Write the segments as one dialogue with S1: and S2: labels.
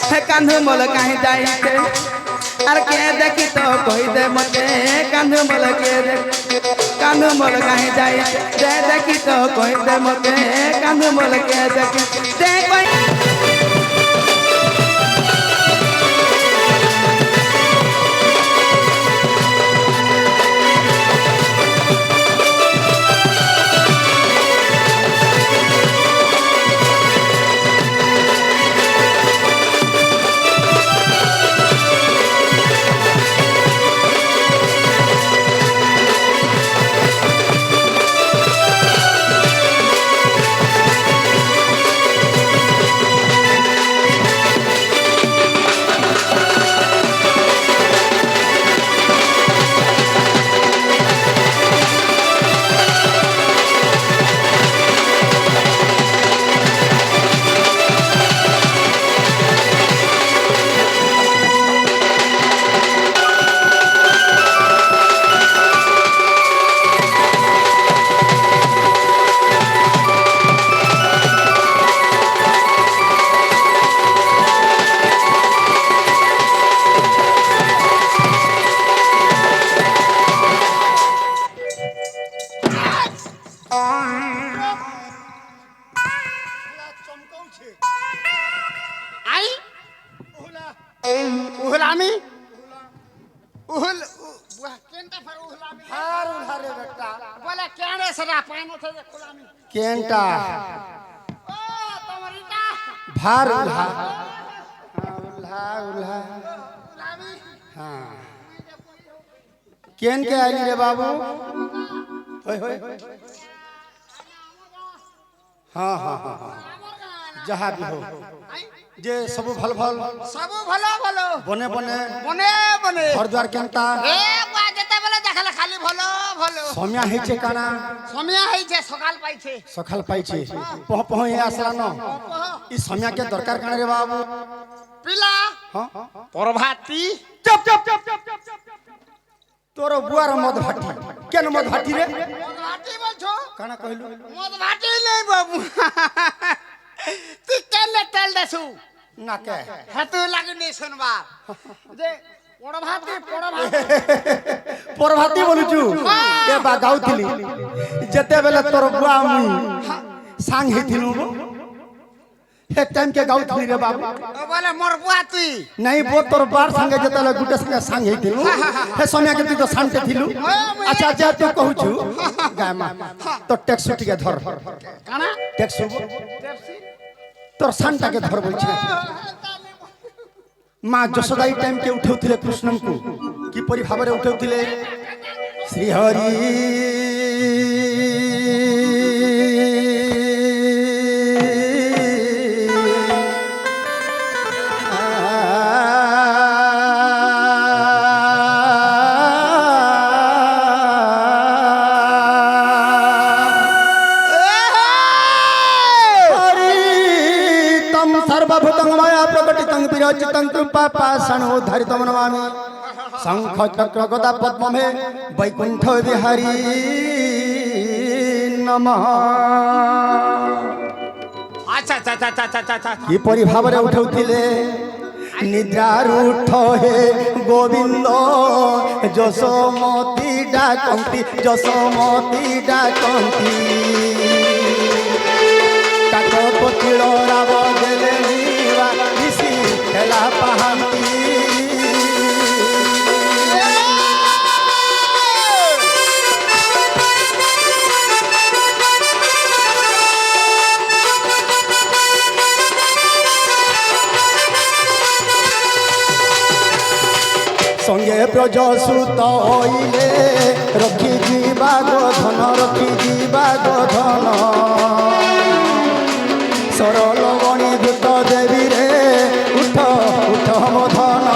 S1: हे कान्हू मोल कहीं जाइते अर के देखी तो कोई दे मते कान्हू मोल के कान्हू मोल कहीं जाइते दे देखी तो कोई दे मते कान्हू मोल के देखी दे कोई
S2: केंटा भार उल्हा उल्हा उल्हा हाँ केन के आइली रे बाबू होय होय हाँ हाँ हाँ हाँ जहाँ भी हो जे सबु भल भल बने बने
S3: बने बने
S2: घर द्वार केंटा
S3: ए बुआ जेते बेले देखले खाली भलो भलो
S2: समिया हेचे काना
S3: समिया हेचे सकाल पाइछे
S2: सकाल पाइछे पह पह ए आसला न ई समिया के दरकार काना रे बाबू
S3: पिला
S2: हां
S3: प्रभाती
S2: चुप चुप तोरो बुआर मद भाटी केन मद भाटी रे
S3: मद भाटी बोलछो
S2: काना कहलु
S3: मद भाटी नहीं बाबू तू तेल तेल देसु
S2: ना के
S3: हेतु लागनी सुनबा जे प्रभाती
S2: प्रभाती बोलुचु ए बा गाउथिली जते बेले तोर बुआ मुई सांग हेथिलु हे टाइम के गाउथिली रे बाबू
S3: बोले मोर बुआ तुई
S2: नहीं वो तोर बार संगे जते गुटे संगे सांग हेथिलु हे समय के तू तो शांत थिलु अच्छा जे तू कहू छु गामा तो टैक्स के धर
S3: काना
S2: टैक्स तोर शांता के धर बोल छै माँ जशोदाई टाइम के उठाउथिले कृष्ण को कि परि भाबरे उठाउथिले श्री हरि विरचितं कृपा पाषाणो धरितं नमामि शंख चक्र गदा पद्म में वैकुंठ विहारी नमः
S3: अच्छा अच्छा अच्छा अच्छा अच्छा
S2: की परि भाबरे उठाउथिले निद्रारूठ हे गोविंद यशोमती डाकंती काकपतिल राव देले नीवा ऋषि खेला पाहांती संगे प्रजसुत होइले रखी जीवा धन सरल गणी दूत देवी रे उठ उठ मधन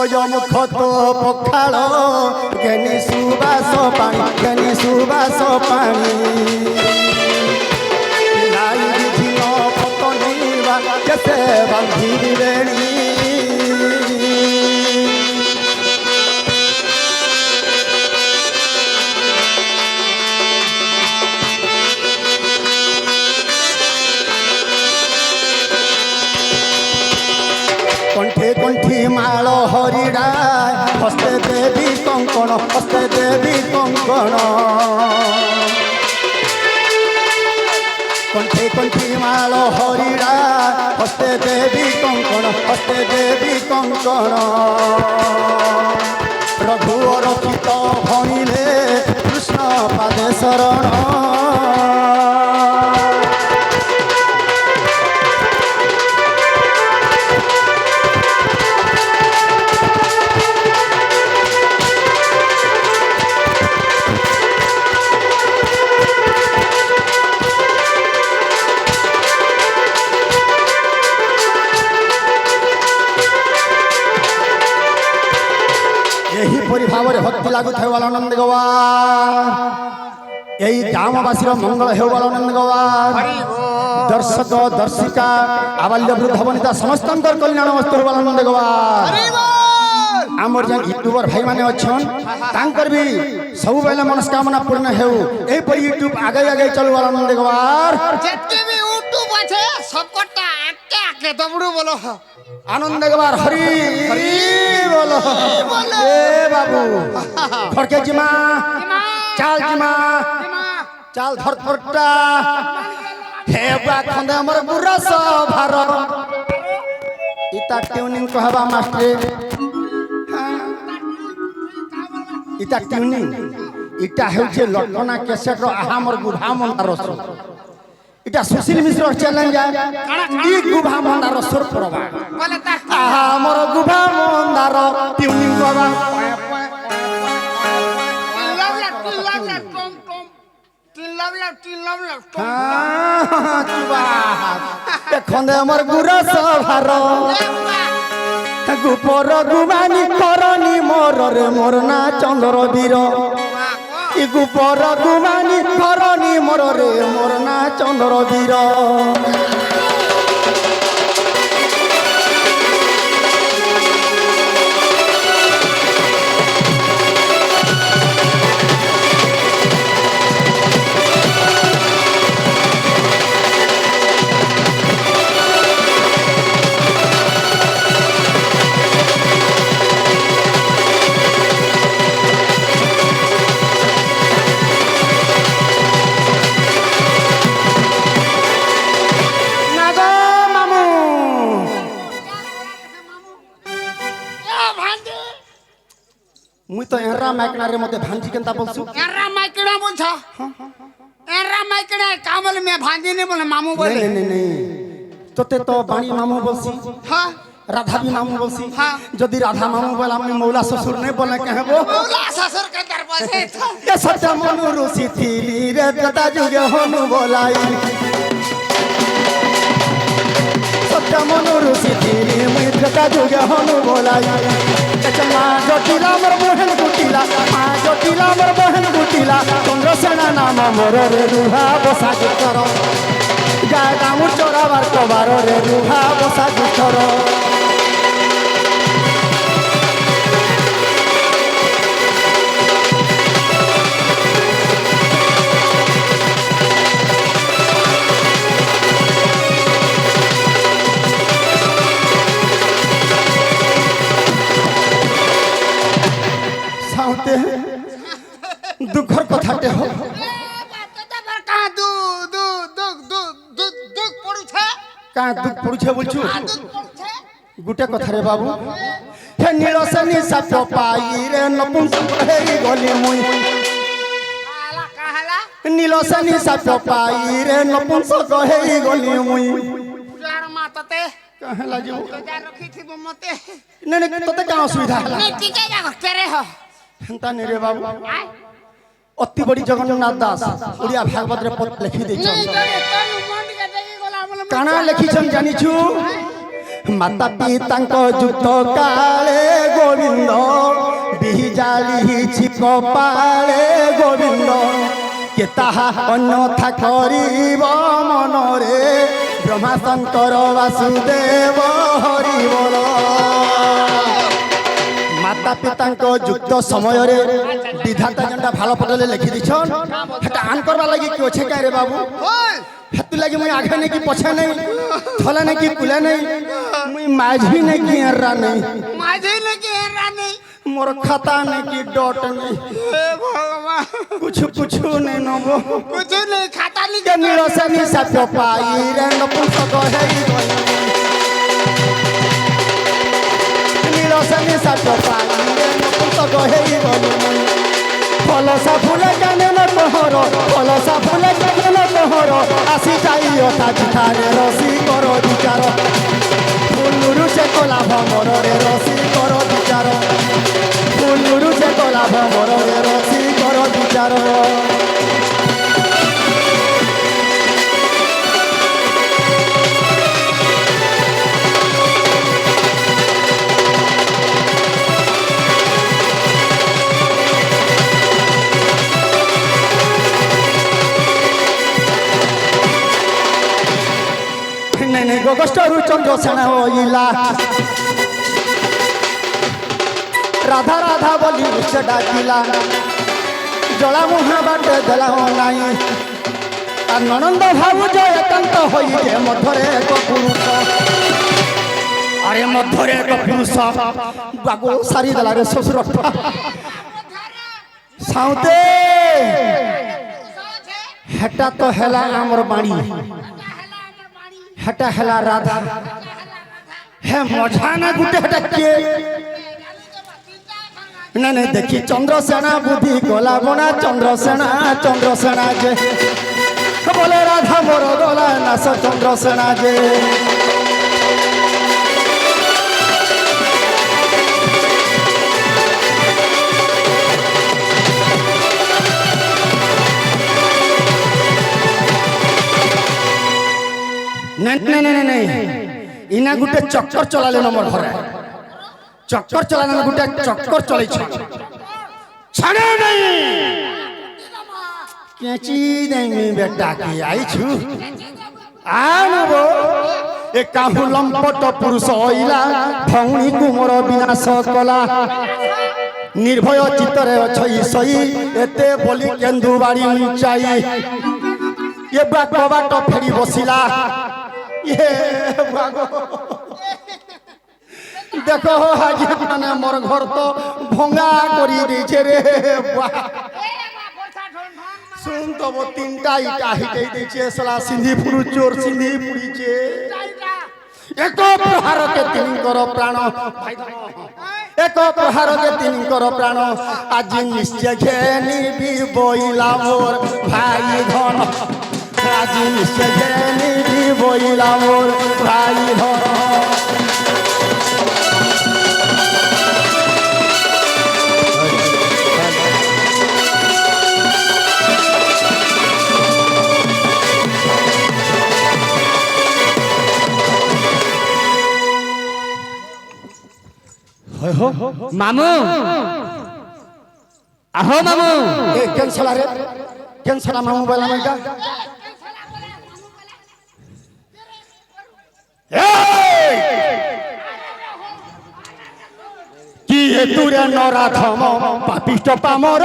S2: মুখ তো পখাল ঘেনি সুবাস পানি ঘেনি সুবাস পানি লাই ঝিল পতনিবা কেতে বাঁধিবি বেড়ি কণ্ঠে কণ্ঠী মাল হরিড়া হস্তে দেবী কঙ্কণ হস্তে দেবী কঙ্কণ কণ্ঠে কণ্ঠী মাল হরিড়া হস্তে দেবী কঙ্কণ হস্তে দেবী কঙ্কণ প্রভু রক্ষিত ভণিলে কৃষ্ণ পাদে শরণ ভাবে ভক্তি লাগুথায় বল আনন্দ গওয়ার এই গ্রামবাসীর মঙ্গল হেউ বল আনন্দ গওয়ার দর্শক দর্শিকা আবাল্য বৃদ্ধ বনিতা সমস্তঙ্কর কল্যাণ মস্ত বল আনন্দ গওয়ার আমার যে ইউট্यूबर ভাই মানে অছন তাঙ্কর বি সবু বেলে মনস্কামনা পূর্ণ হেউ এইপরি ইউটিউব আগে আগে চলু বল আনন্দ গওয়ার
S3: যেতে বি ইউটিউব আছে সবকটা একে একে দবড়ু বলো
S2: আনন্দ গওয়ার হরি হরি বলো এ বাবু খড়কে জিমা চাল জিমা চাল ধরপরটা হে বা খন্দে আমার বুড়া সভার ইতা টিউনিং কহবা মাস্টরে ইতা টিউনিং ইটা হেউছে লটনা ক্যাসেট র আহামর গুভা মন্দার রস এটা সুশীল মিশ্র চ্যালেঞ্জ ই গুভা মন্দার রসর পড়বা
S3: বলে তার
S2: আহামর গুভা মন্দার টিউনিং কবা খন্দে আমার গুড়া সভার গুপর গুমানি করনি মরে মোর না চন্দ্র বীর ই গুপর গুমানি করনি মরে মোর না চন্দ্র বীর মুই তো এরা মাইকনারে মতে ভাঞ্জি কেনতা বলছু
S3: এরা মাইকড়া বলছ এরা মাইকড়া কামল মে ভাঞ্জি নে বলে মামু বলে
S2: নেই নেই নেই তোতে তো বাণী মামু বলছি
S3: হ্যাঁ
S2: রাধা বি মামু বলছি
S3: হ্যাঁ।
S2: যদি রাধা মামু বলে আমি মৌলা শ্বশুর নেই বলে কেহব
S3: মৌলা শাশুর কে তার পাশে
S2: এ সত্য মনু রুচি থিলি রে দাদা যুগে হনু বলাই সত্য মনু রুচি থিলি মুই দাদা যুগে হনু বলাই মা জটিলা মোর বহেন গুটিলা মা জটিলা মোর বহেন গুটিলা চন্দ্রসেনা নাম মোর রে রুহা বসা কর গায়ে কামুর চড়াবার কবার রে রুহা বসা কর সাউতে দুঃখর কথাতে হোক কাঁ দুঃখ পড়ুছে বলছু গুটে কথা রে বাবু হে নীলসেনী সাপ পাই রে নপুংসক হেই গলি মুই নীলসেনী সাপ পাই রে নপুংসক হেই গলি মুই কাহেলা যাও নে তোতে কাঁ অসুবিধা হলা হেন্তা নে রে বাবু অতি বড়ি জগন্নাথ দাস ওড়িয়া ভাগবত রে পদ লিখি দেইছন কানা লিখিছন জানিছু মাতা পিতাঙ্ক যুক্ত কালে গো গোবিন্দ বিহি জালিছি কপালে গোবিন্দ কে তাহা অন্যথা করিব মনরে ব্রহ্মা শঙ্কর বাসুদেব হরি বল মাতা পিতাঙ্ক যুক্ত সমୟରେ বিধাতা যেটা ভালো পটলে লিখি দিছন সেটা আন করবার লাগি কি অছে কারে বাবু হেতু লাগি মুই আগে নেই কি পছে নেই থলে নেই কি কুলে নেই মুই মাঝি নেই কি এরা নেই
S3: माझे लगे रानी
S2: মোর খাতা নেই কি ডট নেই
S3: हे भगवान
S2: কুছু কুছু নেই নব
S3: कुछ नहीं खाता नहीं
S2: কে নিরসে নিশাচ পাই রে নপুংসক হেই গই নিরসে নিশাচ পাই রে নপুংসক হেই গই ফলসা ফুলে জানে না তোহর ফলসা ফুলে জানে না তোহর আসি যাই অথা চিঠারে রসি কর বিচার ফুলুরু সে কলা ভমরে রসি কর বিচার ফুলুরু সে কলা ভমরে রসি কর বিচার নেই গগষ্টরু চন্দ্র সেনা হইলা রাধা রাধা বলি সে ডাকিলা জলা মুহা বাটে দেলা নাই আর ননন্দ ভাবুজ একান্ত হই যে মধ্যরে এক পুরুষ আরে মধ্যরে এক পুরুষ বাগো সারি দেলা রে শ্বশুর সাউতে হেটা তো হেলা আমার বাড়ি হেটা হেলা রাধা হে মজা না গুটে হেটা কে না না দেখি চন্দ্রসেনা বুদ্ধি গলা বোনা চন্দ্রসেনা যে বলে রাধা মোর গলা নাচ চন্দ্রসেনা যে নাই ইনা গুটে চক্কর চলালে নম্বর ঘরে চক্কর চলালে গুটে চক্কর চলাইছ ছাড়ে নাই কেচি দেমি বেটা কি আইছু আনব এ কাহু লম্পট পুরুষ হইলা ভৌণী কুমর বিনাশ কলা নির্ভয় চিত্তরে অছই সই এতে বলি কেন্দু বাড়ি চাই এ বাট ফেরি বসিলা দেখো আজ মানে মোর ঘর তো ভঙ্গা করি দিয়েছে রে শুন তো তিনটা ইটা হিটাই দিয়েছে সালা সিন্ধি পুরু চোর সিন্ধি পুড়িছে এক প্রহারকে তিনকর প্রাণ এক প্রহারকে তিনকর প্রাণ আজ নিশ্চয় ঘেনিবি বইলা মোর ভাই ধন আজ নিশ্চয় ঘেনিবি বইলা মোর ভাই ধন
S1: মামু আহো মামু
S2: এ ক্যান্সেল রে ক্যান্সেল মামু বলা মাইকা কি এ তুরে নরাধম পাপিষ্ট পামর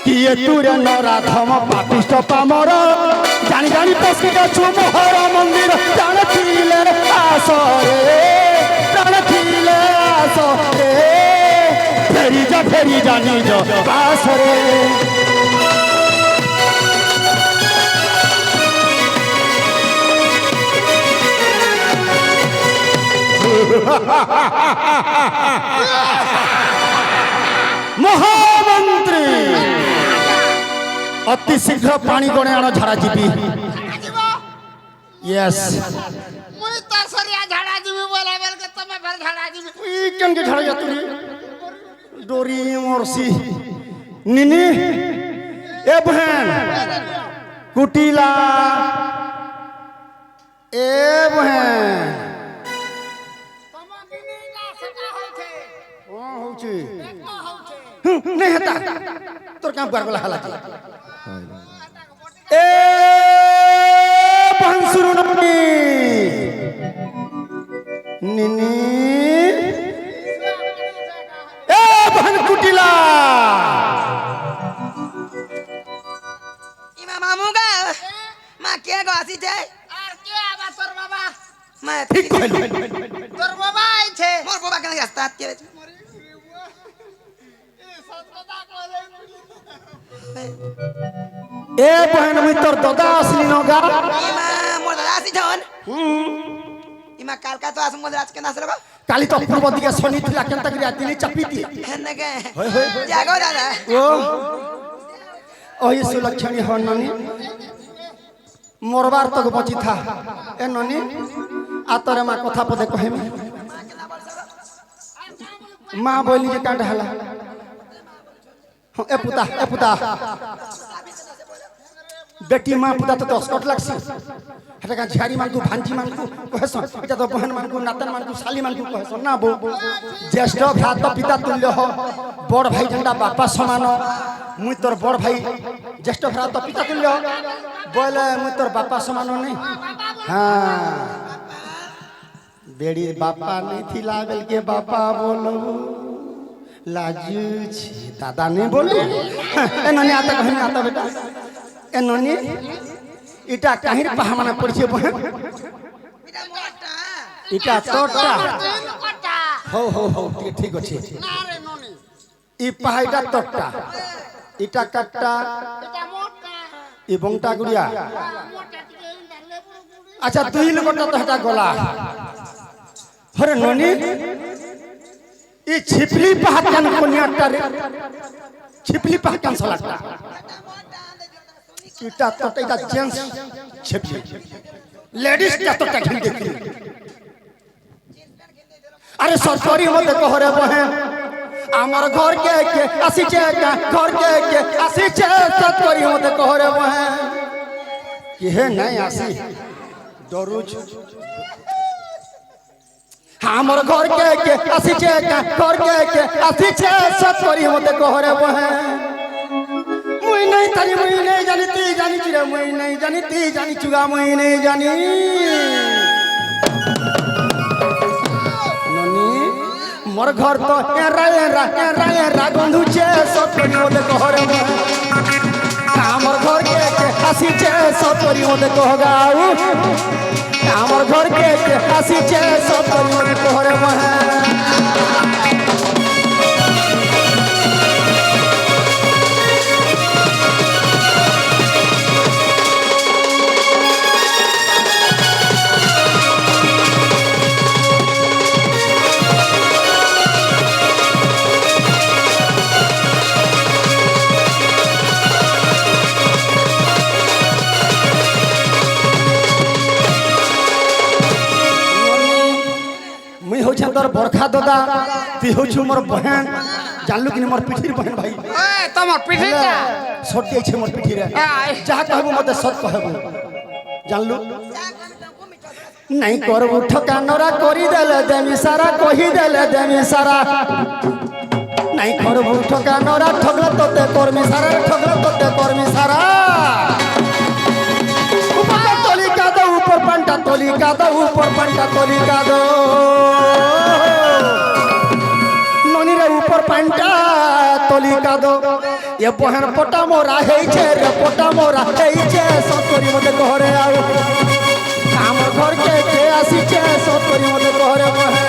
S2: কি এ তুরে নরাধম পাপিষ্ট পামর জানি জানি পশিত মোহর মন্দির জানছিলে আসরে জানছিলে আসরে ফেরি যা নিজ বাসরে মহামন্ত্রী অতি শীঘ্র পানি গণে আনো ঝাড়া ଯିବି यस
S3: मुई तो सरिया झाड़ा जीवी बोला बेल के तमे फिर झाड़ा जीवी
S2: ई केन के ঝাড়া যাতুরি डोरी मोरसी निनी ए बहन कुटिला ए बहन
S3: तमा दिनी ना सका होय थे
S2: হচ্ছে नहीं हेता तोर काम कर गला हला ए बंसुर निनी ए बहन कुटिला
S1: इमा मामू का मां के गासी छे
S3: আর কে আবার তোর বাবা
S1: मैं
S2: ठीक कहलु
S3: তোর বাবা আইছে
S1: मोर बाबा के रास्ता के
S2: ए बहन मी तोर दादा असली नगा
S1: इमा मोर दासी छन इमा काल का तो आसम मोर राज के नास रखो
S2: काली तो पूर्व दिके शनि थिला केनता करिया दिनी चपीती
S1: हेन के
S2: होय होय
S1: जागो दादा
S2: ओ ओही सुलक्षणी हो ननी मोरबार तक बची था ए ननी आतरे मां कथा पदे कहेमी मां बोली जे काट हला ए पुता बेटी मां पुता तो 10 कट लागसी हेटा का झाड़ी मान को भांजी मान को कहसन एटा तो बहन मान को नातन मान को साली मान को कहसन ना बो ज्येष्ठ भ्रात पिता तुल्य हो बड़ भाई झंडा बापा समान मुई तोर बड़ भाई ज्येष्ठ भ्रात पिता तुल्य हो बोले मुई तोर बापा समान नहीं हां बेड़ी बापा नहीं थी लागल के बापा बोलो लाजू छी दादा नहीं बोलो ए ननी आता कहनी आता बेटा ए ननी इटा काहिर पहा माने पड़छे बहन
S1: इटा मोटा
S2: इटा तोटा
S3: কটা
S2: हो ठीक আছে
S3: না রে ননি
S2: ই পাহাইটা তট্টা ইটা কাটটা
S3: এটা মোটা
S2: ই বংটা গুড়িয়া
S3: মোটা থেকে ডালে পুরো পুরো
S2: আচ্ছা দুই লগটা তো হেটা গলা হরে ননি ই ছিপলি পাহা কেন কোনিয়াটা রে ছিপলি পাহা কেন সালাটা ইটা তট্টা ইটা জেন্টস ছিপলি লেডিস টা তট্টা ঘিন দেখি আরে সরকারি মতে কহরে বহেন আমার ঘর কে আসিছে ঘর কে আসিছে সরকারি মতে কহরে বহেন কি হে নাই আসি ডরুছ আমার ঘর কে আসিছে ঘর কে আসিছে সরকারি মতে কহরে বহেন মুই নাই তারি মুই নাই জানিতি জানিছি রে মুই নাই জানিতি জানিছুগা মুই নাই জানি मोर घर तो एरा गंधुचे सतरी मोदे कहरे हमर घर के आसीचे सतरी मोदे कहगाऊ हमर घर के आसीचे सतरी मोदे कहरे तोर बरखा दादा ती होछु मोर बहन जानलु कि मोर पिठिर बहन भाई
S3: ওই তোমার পিঠিটা
S2: छोट छै मोर पिठिरे जहा कहबो मते सत कहबो जानलु नहीं करबो ठकानरा करी देले देमी सारा कहि देले देमी सारा नहीं करबो ठकानरा ठगला तोते कर्मी सारा ठगला तोते कर्मी सारा ऊपर तोली का दो ऊपर पंटा तोली का दो ऊपर पंटा तोली का दो ननी रे ऊपर पंटा तोली का दो ये बहन पोटा मोरा है छे रे पोटा मोरा है छे सब करी मते घरे आओ काम घर के आसी छे सब करी मते घरे बहन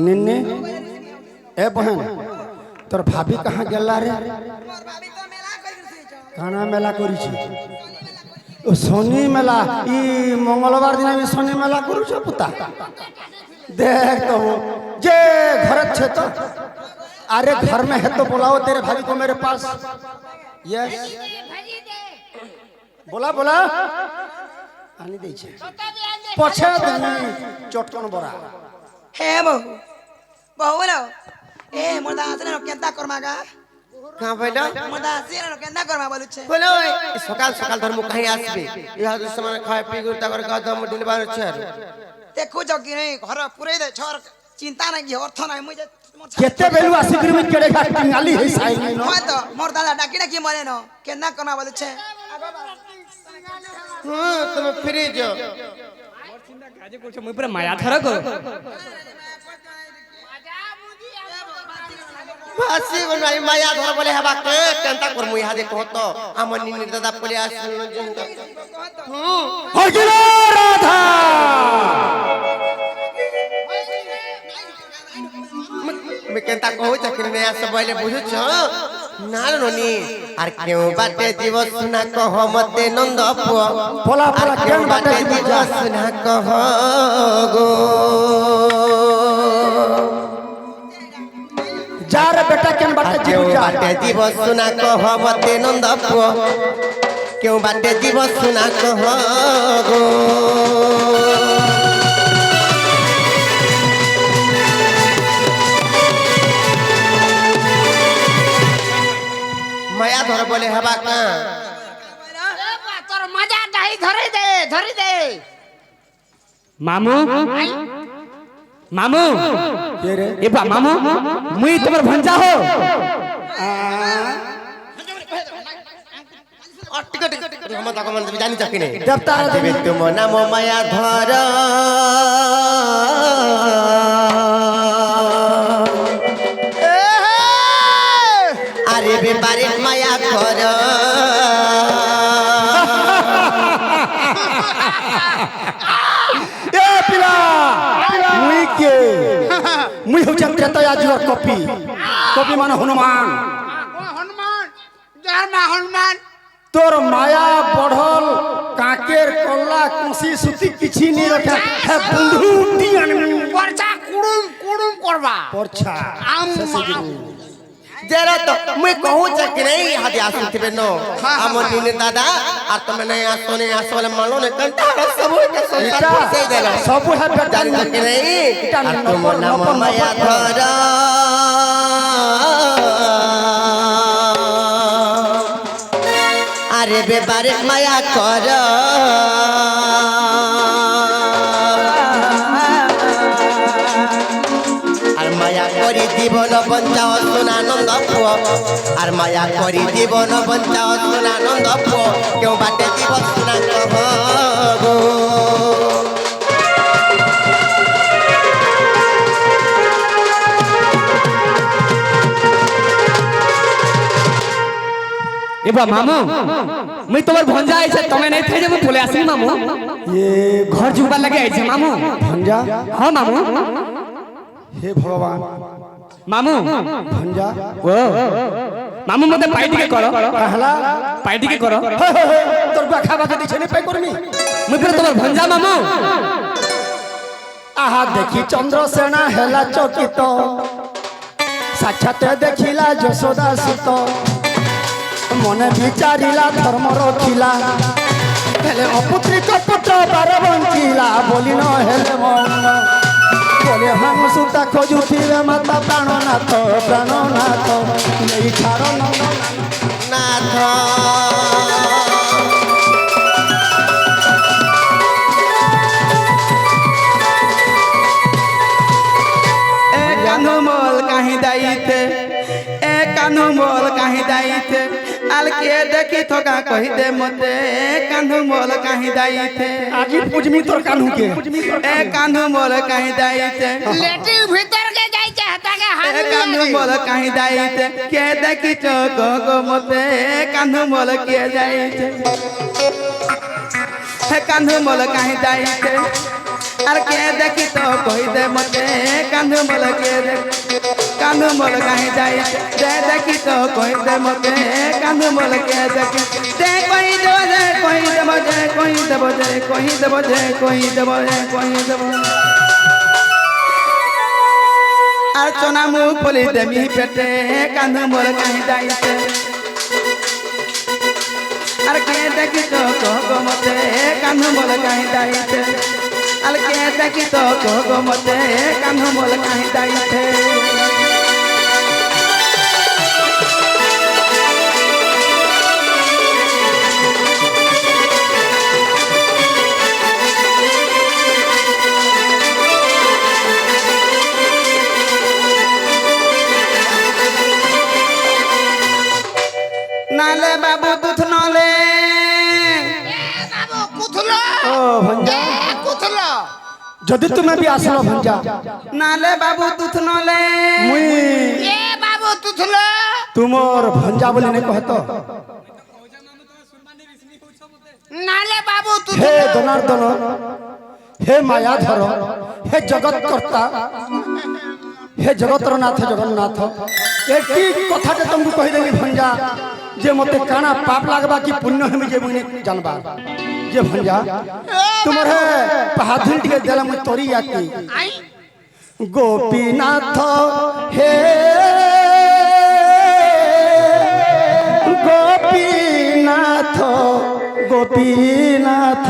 S2: निन्ने ए बहन তোর ভাবি কাহা গেলা রে কানা মেলা করিছি ও শনি মেলা ই মঙ্গলবার দিন আমি শনি মেলা করুছ পুতা देख तो जे घर छे तो अरे घर में है तो बुलाओ तेरे भाभी को मेरे पास यस बोला बोला आनी दे छे पछे देनी चटकन बरा
S4: हे बहु बहु बोलो ए मोदा आसने नो केंता करमागा
S1: का भाईला
S4: मोदा आसने नो केंता करमा बोलु छे
S1: बोलो सकाल सकाल धर्म कहीं आसबे इहा समय खाए पी गुरता कर दम डिलबार छे
S4: देखो जगी नहीं घर पुरे दे छोर चिंता नहीं अर्थ नहीं मुझे
S2: केते बेलु आसी गिरमी केड़े घाट टिंगाली है साई नो
S4: मैं तो मोर दादा डाकी डाकी मरे नो केंता करमा बोलु छे
S1: हां तुम फ्री जो
S5: কাজে করছো মই পুরা মায়া ধরা গো
S1: भासी बनाई माया धर बोले हबा के केंता कर मुई हादे कहत हमर निनी दादा पले आसन जिंदा
S2: हगिला राधा
S1: मैं केंता कहू चकरी ने आस बोले बुझु छ नार ननी आर केउ बाटे जीव सुना कह मते नंद पुआ
S2: बोला बोला केन बाटे
S1: जीव सुना कह गो
S2: जार बेटा केन बाटे जीव जा
S1: बाटे जीव सुना कह मते नंद पुआ क्यों बाटे जीव सुना कह गो माया धर बोले हबा का
S3: তোর মজা দাই ধরে দে
S5: মামু মামু
S2: के रे
S5: ए बा मामू मुई তোমার ভঞ্জা हो
S1: टिकट हम तक मन जानी चकिने
S2: देवतार
S1: देवी तुम नाम माया धर अरे बेबारे माया कर
S2: ए पिला मुई के मुई हो चक्र तो आज और कॉपी मान हनुमान
S3: হনুমান যার মা হনুমান
S2: तोर माया बढ़ल काकेर कल्ला कुसी सुती किछि नहीं रखा है बंधुटी आनमी
S3: পরচা কুড়ুম কুড়ুম করবা
S2: परछा
S3: আম
S1: जरा तो मैं कहूं चक नहीं हादे आसुथिबे नो हम निने दादा आ तुम नहीं आसो वाले मानो ने कंटा सब के संसार से देला
S2: सब है बेटा
S1: जानी चक नहीं आ तुम नाम माया धर अरे बेबारे माया कर আর মায়া করি জীবন বঞ্চাও সোনানন্দ পুয় আর মায়া করি জীবন বঞ্চাও সোনানন্দ পুয় কেউ বাটে জীব সোনা কহ গো
S5: ए बा मामू मुई তোমার ভঞ্জা আইছে তুমি নাই থাই যে মুই বলে আসি মামু
S2: ये
S5: ঘর জুবার লাগে আইছে মামু
S2: भंजा
S5: হ্যাঁ মামু
S2: हे भगवान
S5: মামু
S2: भंजा
S5: ও মামু মতে পাইটিকে করো
S2: कहला
S5: পাইটিকে করো
S2: तोर को खाबा के दिछे नहीं पाई करनी
S5: মুই পুরা তোমার ভঞ্জা মামু
S2: आहा देखी चंद्रसेना हेला चकित साक्षात देखिला यशोदा सुत मने विचारिला धर्म रखिला हेले अपुत्रिक पुत्र बार बंचिला बोली न हेले मन बोले हम सुता खोजुथिबे माता प्राणनाथ नहीं छाड़
S1: नाथ
S6: कान्हू मोल कहीं दाईते ए कान्हू मोल कहीं दाईते आल के देखी थोका कही दे मते कान्हू मोल कहीं दाईते
S2: आज पूजमी तोर कान्हू के
S6: ए कान्हू मोल कहीं दाईते
S3: লেটির ভিতর কে যাইছে হাতাকে
S6: ए कान्हू मोल कहीं दाईते के देखी चोक गो मते कान्हू मोल के जाईते हे कान्हू मोल कहीं दाईते आर के देखी तो कही दे मते कान्हू मोल के दे কানু মোল কাহি যাইতে দে দেখি তো কই দে মতে কানু মোল কে দেখি দে কই দেব দে কই দেব দে কই দেব দে কই দেব দে কই দেব দে কই দেব আর চনা মুখ বলি দেমি পেটে কানু মোল কাহি যাইতে আর কে দেখি তো গো মতে কানু মোল কাহি যাইতে আর কে দেখি তো গো মতে কানু মোল কাহি যাইতে নালে বাবু দুধ নলে
S3: বাবু কুথলো
S2: ও ভঞ্জা
S3: কুথলো
S2: যদি তুমি বি আসলো ভঞ্জা
S6: নালে বাবু দুধ নলে
S2: মুই
S3: এ বাবু তুথলো
S2: তুমর ভঞ্জা বলি নাই কহত
S3: নালে বাবু
S2: হে
S3: তুথলো
S2: জনার্দন হে মায়াধর হে জগৎ কর্তা হে জগতর নাথ জগন্নাথ এটি কথাটা তুমি কহিদেলি ভঞ্জা যে মতে কানা পাপ লাগবা কি পুণ্য হেমি যে মুই জানবা যে ভঞ্জা তোমার হে পাহাধুন টিকে দেলা মুই তরি আকি
S3: আই
S2: গোপীনাথ হে গোপীনাথ গোপীনাথ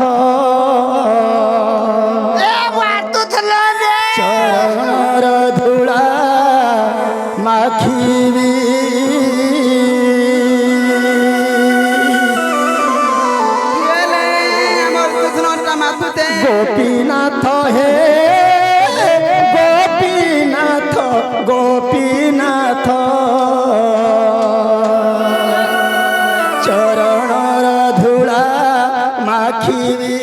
S3: এ বা তুথলো রে
S2: চরণর ধূলা মাখিবি
S6: গেলে আমার দুধ নটা মাথুতে
S2: গোপীনাথ হে গোপীনাথ গোপীনাথ চরণর ধূলা মাখিবি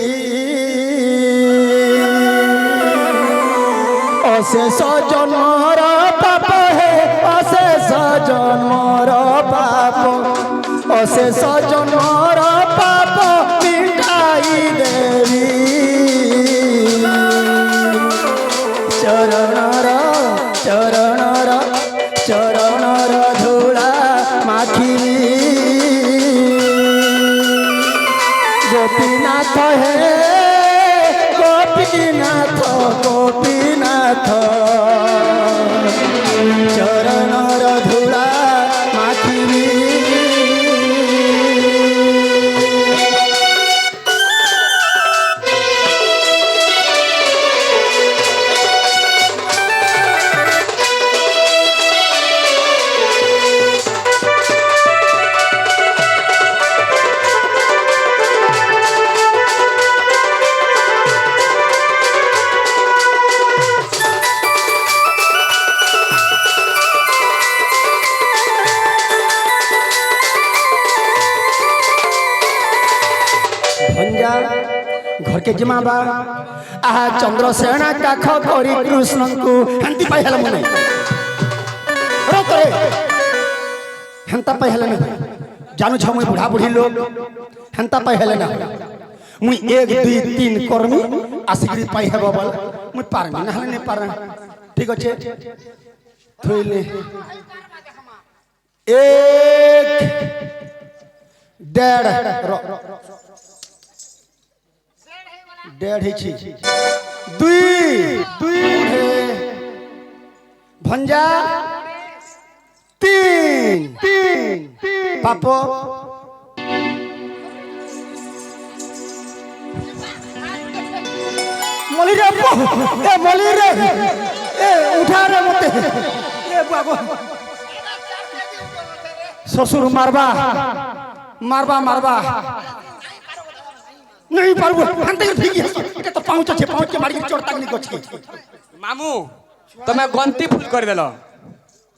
S2: অশেষ জন্মর পাপ হে অশেষ জন্মর পাপ অশেষ জন্মর পাপ মিটাই দেবী চরণর চরণর চরণর ধূলা মাখিবি গোপীনাথ হে গোপীনাথ গোপীনাথ চরণর ধূলা মাখিবি भंजा घर के जिमा बा आहा चंद्रसेना काख करी कृष्ण को हंती पाई हल मने रो करे हंता पाई हल न जानू छ मुई बुढ़ा बुढ़ी लोग हंता पाई हल न मुई 1 2 3 कर्मी आसिकरी पाई हेबो बल मुई पारमी न हल ने पार ठीक अछि थोइले 1 1.5 भंजा 3 पापो मली रे ए मली रे ए उठा रे मते ए बाबू ससुर मारबा मारबा मारबा नहीं पारबो अंते ठीक है এটা তো পাউচ আছে পাউচ के मारी चोट तक नहीं गछे
S5: मामू तमे गंती फुल कर देलो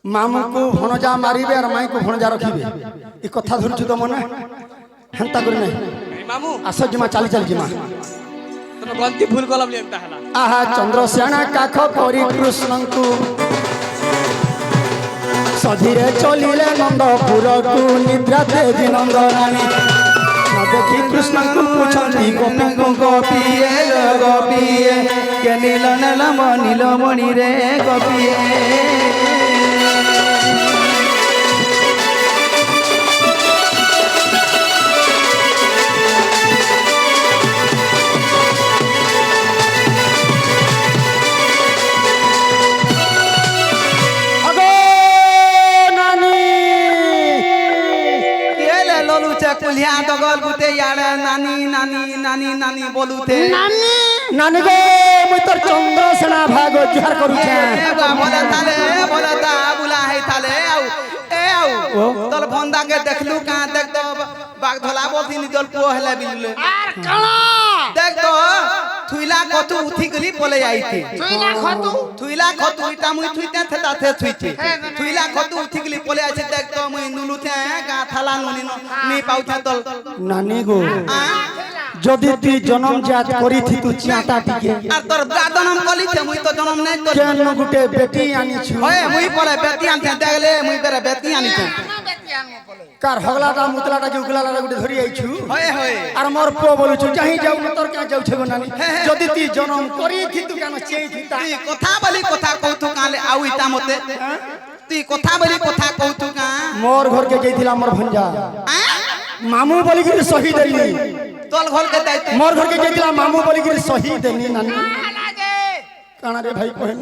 S2: मामू को भणजा मारिबे और माई को भणजा रखिबे ई कथा धरछु त मने हंता कर नहीं
S5: मामू
S2: आस जिमा चाली चाली जिमा
S5: तमे गंती फुल कलब लेता हला
S2: आहा चंद्रसेना काख करी कृष्ण को सधीरे चलिले नंदपुर को निद्रा देवी नंदरानी देखी कृष्ण को पूछती गोपी को
S6: गोपिए लो गोपिए के नील नील मणि रे गोपिए পাগল গুতে ইয়ারে নানি নানি নানি নানি বলুতে
S3: নানি
S2: নানি গো মুই তোর চন্দ্রসেনা ভাগ জুহার করুছে
S6: বলে তালে বলে তা বুলা হে তালে আউ এ আউ তোর ভন্দাকে দেখলু কা দেখ তো বাঘ ধলা বলতিনি তোর পুଅ হেলে বিলুলে
S3: আর কালা
S6: দেখ তো থুইলা কত উঠি গলি পলে যাইতে থুইলা কত ইটা মুই থুইতে থেতা থে থুইতে থুইলা কত উঠি গলি পলে আইছে দেখ তো মুই নুলুতে গা থালা নুনি নি পাউছে তোর
S2: নানি গো যদি তুই জনম জাত করিথি তু চিয়াটা টিকে
S6: আর তোর জনম কলিছে মুই তো জনম নাই করি
S2: কেন গুটে বেটি আনিছু
S6: হয় মুই পরে বেটি আনতে দেখলে মুই বেরে বেটি আনিছে
S2: কার হগলাটা মুতলাটা যে উগলাটা গুটে ধরি আইছু
S6: হয় হয়
S2: আর মোর পুଅ বলুছু যাই যাও তোর কে যাউছে গো নানি যদি তুই জনম করিথি তু কেন চেইথি তা
S6: তুই কথা বলি কথা কৌতু কালে আউ ইটা মতে তুই কথা বলি কথা কৌতু কা
S2: মোর ঘরকে যাইছিলা মোর ভঞ্জা মামু বলি কি শহীদ হইলি
S6: তোল ঘর কে দাইতে
S2: মোর ঘরকে যাইছিলা মামু বলি কি শহীদ হইলি নানি কানা রে ভাই কহে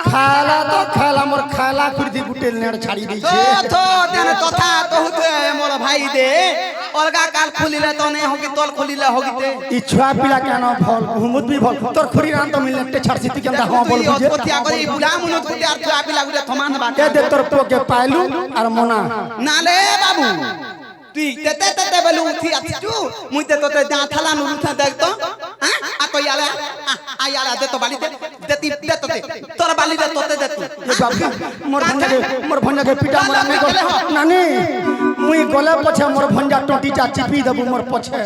S2: খালা তো খালা মোর খালা কুর্দি বুটে নেড় ছাড়ি
S6: তো
S2: দিছে
S6: তো তেনে কথা কহুতে মোর ভাই দে অলগা কাল খুলিলে তো নে হকি তোল খুলিলে হকিতে
S2: ই ছুয়া পিলা কেন ভল হুমুত বি ভল তোর খুরি রান তো মিলতে ছাড়ছি তুই কেন হ্যাঁ বল বুঝে
S6: কতিয়া করি বুলা মুনত কতি আর তুই আপিলা গুলে থমান বাটা
S2: এ দে তোর পোকে পাইলু আর মোনা
S6: নালে বাবু তুই তেতে তেতে বলে উঠি আছিস মুই তে তোতে যা থালা নুরু থা দেখ তো হ্যাঁ আ কই আলা আয়ালা দে তো বালিতে দেতি দে তোতে তোর বালিতে তোতে দে তুই
S2: এ বাবু মোর ভঞ্জাকে পিটা মোর আমি নানি মুই গলে পছে মোর ভঞ্জা টটিটা চিপি দেবু মোর পছে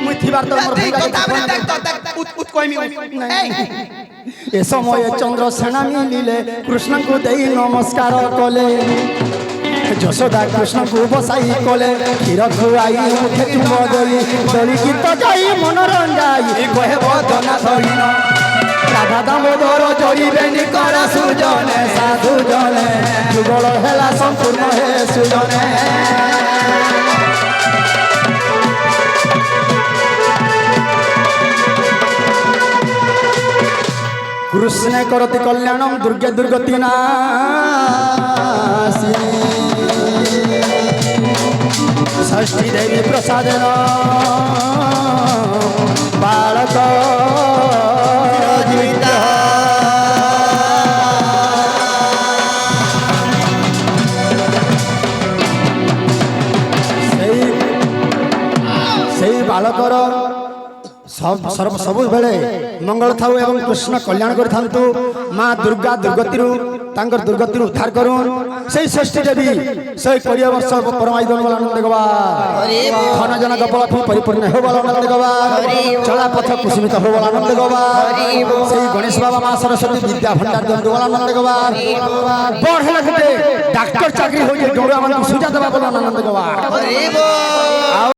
S2: মুই থিবার তো মোর
S6: তুই কথা বলে দেখ
S2: ভঞ্জা
S6: তো দেখ উত কইমি এই
S2: এ সময়ে চন্দ্রসেনা মিলিলে কৃষ্ণଙ୍କୁ দেই নমস্কার কলে যশোদা কৃষ্ণଙ୍କୁ বসাই কলে ক্ষীর খুয়াই মুখে চুম দেই দলি গীত গাই মনোরঞ্জাই কহে বদনা ধরিন রাধা দামোদর জড়িবেনি করা সুজনে সাধু জনে যুগল হেলা সম্পূর্ণ হে সুজনে কৃষ্ণে করতি কল্যাণম দুর্গে দুর্গতি নাশিনী ষষ্ঠী দেবী প্রসাদন বালক জীবিত সেই বালকর ସବୁବେଳେ ମଙ୍ଗଳ ଥାଉ ଏବଂ କୃଷ୍ଣ କଲ୍ୟାଣ କରିଥାନ୍ତୁ ମା ଦୁର୍ଗା ଦୁର୍ଗତିରୁ ତାଙ୍କର ଦୁର୍ଗତିରୁ ଉଦ୍ଧାର କରୁନ୍ ସେଇ ଷଷ୍ଠୀ ଦେବୀ ଶହେ 20 ବର୍ଷ ପରମାଇ ଦନ ବଳ ଆନନ୍ଦ ଗବା ଧନ ଜନ ଗବଳ ପରିପୂର୍ଣ୍ଣ ହେଉ ବଳ ଆନନ୍ଦ ଗବା ଚଳା ପଥ କୁସୁମିତ ହେଉ ବଳ ଆନନ୍ଦ ଗବା ସେଇ ଗଣେଶ ବାବା ମା ସରସ୍ୱତୀ ବିଦ୍ୟା ଭଣ୍ଡାର ଦିଅନ୍ତୁ ବଳ ଆନନ୍ଦ ଗବା ବଡ଼ ହେଲା ଗୋଟେ ଡାକ୍ତର ଚାକିରି ହଉଛି ଡୋଡୁଆ ମାନଙ୍କୁ ସୁଜା ଦେବା ବଳ ଆନନ୍ଦ ଗବା